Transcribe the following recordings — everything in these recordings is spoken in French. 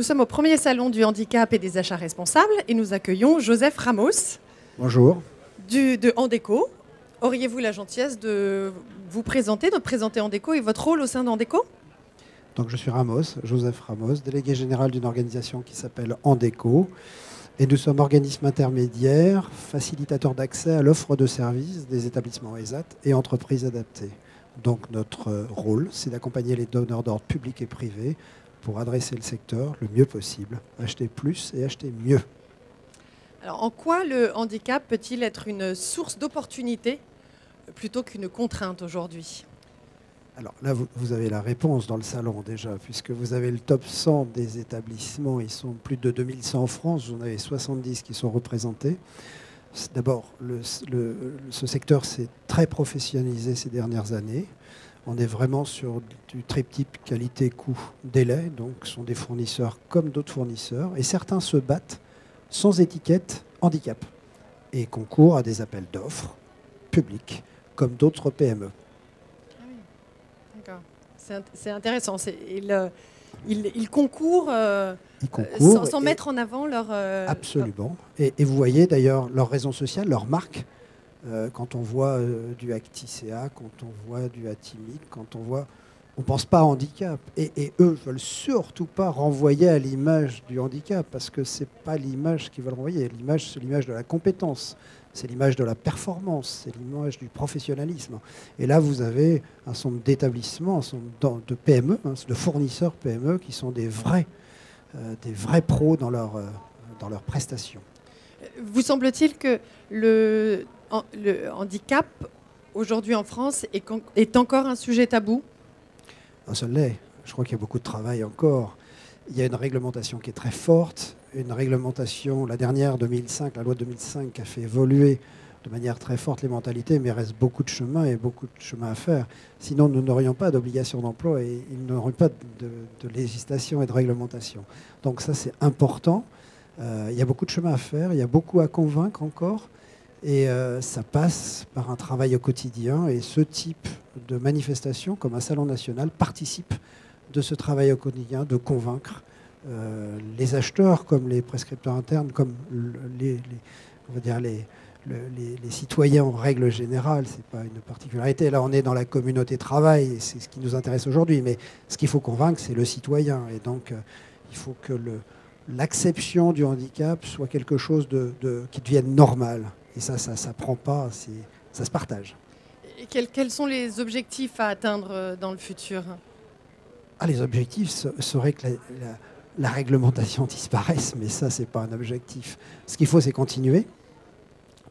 Nous sommes au premier salon du handicap et des achats responsables et nous accueillons Joseph Ramos. Bonjour. De Andeco. Auriez-vous la gentillesse de vous présenter, de présenter Andeco et votre rôle au sein d'Andeco? Donc, je suis Joseph Ramos, délégué général d'une organisation qui s'appelle Andeco. Et nous sommes organisme intermédiaire, facilitateur d'accès à l'offre de services des établissements ESAT et entreprises adaptées. Donc notre rôle, c'est d'accompagner les donneurs d'ordre publics et privés pour adresser le secteur le mieux possible, acheter plus et acheter mieux. Alors, en quoi le handicap peut-il être une source d'opportunité plutôt qu'une contrainte aujourd'hui? Alors là, vous avez la réponse dans le salon déjà, puisque vous avez le top 100 des établissements. Ils sont plus de 2100 en France, vous en avez 70 qui sont représentés. D'abord, ce secteur s'est très professionnalisé ces dernières années. On est vraiment sur du triptyque qualité-coût-délai, donc ce sont des fournisseurs comme d'autres fournisseurs. Et certains se battent sans étiquette handicap et concourent à des appels d'offres publics comme d'autres PME. Ah oui, d'accord. C'est intéressant. Ils concourent, sans mettre en avant leur... Absolument. Et vous voyez d'ailleurs leur raison sociale, leur marque. Quand on voit du Acticea, quand on voit du Atimic, quand on voit... On ne pense pas à handicap. Et eux ne veulent surtout pas renvoyer à l'image du handicap, parce que ce n'est pas l'image qu'ils veulent renvoyer. L'image, c'est l'image de la compétence, c'est l'image de la performance, c'est l'image du professionnalisme. Et là, vous avez un certain nombre d'établissements, un certain nombre de PME, de fournisseurs PME, qui sont des vrais pros dans leurs prestations. Vous semble-t-il que le handicap, aujourd'hui en France, est encore un sujet tabou? Ça l'est. Je crois qu'il y a beaucoup de travail encore. Il y a une réglementation qui est très forte, une réglementation, la dernière, 2005, la loi 2005, qui a fait évoluer de manière très forte les mentalités, mais il reste beaucoup de chemin et beaucoup de chemin à faire. Sinon, nous n'aurions pas d'obligation d'emploi et il n'y aurait pas de législation et de réglementation. Donc ça, c'est important. Il y a beaucoup de chemin à faire, il y a beaucoup à convaincre encore. Et ça passe par un travail au quotidien. Et ce type de manifestation, comme un salon national, participe de ce travail au quotidien, de convaincre les acheteurs, comme les prescripteurs internes, comme les citoyens en règle générale. Ce n'est pas une particularité. Là, on est dans la communauté travail, et c'est ce qui nous intéresse aujourd'hui. Mais ce qu'il faut convaincre, c'est le citoyen. Et donc, il faut que l'acception du handicap soit quelque chose qui devienne normal. Et ça ne s'apprend pas, ça se partage. Et quels sont les objectifs à atteindre dans le futur? Les objectifs seraient que la réglementation disparaisse, mais ça, ce n'est pas un objectif. Ce qu'il faut, c'est continuer,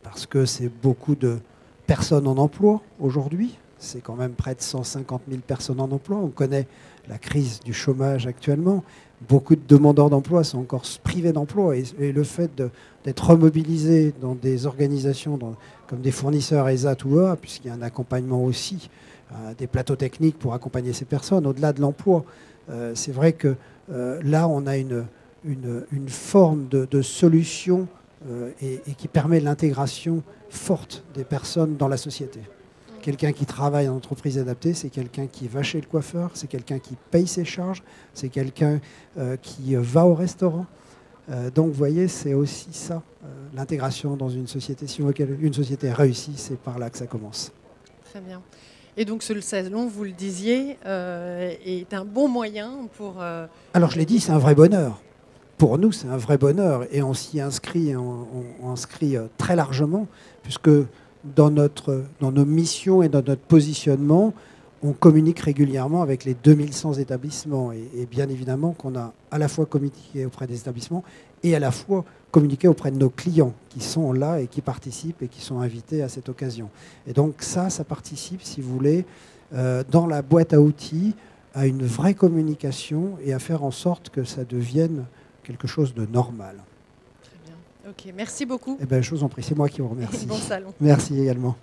parce que c'est beaucoup de personnes en emploi aujourd'hui. C'est quand même près de 150 000 personnes en emploi. On connaît la crise du chômage actuellement. Beaucoup de demandeurs d'emploi sont encore privés d'emploi. Et le fait d'être remobilisé dans des organisations comme des fournisseurs ESAT ou EA, puisqu'il y a un accompagnement aussi, des plateaux techniques pour accompagner ces personnes, au-delà de l'emploi, c'est vrai que là, on a une forme de solution et qui permet l'intégration forte des personnes dans la société. Quelqu'un qui travaille en entreprise adaptée, c'est quelqu'un qui va chez le coiffeur, c'est quelqu'un qui paye ses charges, c'est quelqu'un qui va au restaurant. Donc, vous voyez, c'est aussi ça, l'intégration dans une société. Si une société réussit, c'est par là que ça commence. Très bien. Et donc, ce salon, vous le disiez, est un bon moyen pour... Alors, je l'ai dit, c'est un vrai bonheur. Pour nous, c'est un vrai bonheur. Et on s'y inscrit, on inscrit très largement, puisque... Dans nos missions et dans notre positionnement, on communique régulièrement avec les 2100 établissements. Et bien évidemment qu'on a à la fois communiqué auprès des établissements et à la fois communiqué auprès de nos clients qui sont là et qui participent et qui sont invités à cette occasion. Et donc ça participe, si vous voulez, dans la boîte à outils, à une vraie communication et à faire en sorte que ça devienne quelque chose de normal. Ok, merci beaucoup. Je vous en prie, c'est moi qui vous remercie. Bon salon. Merci également.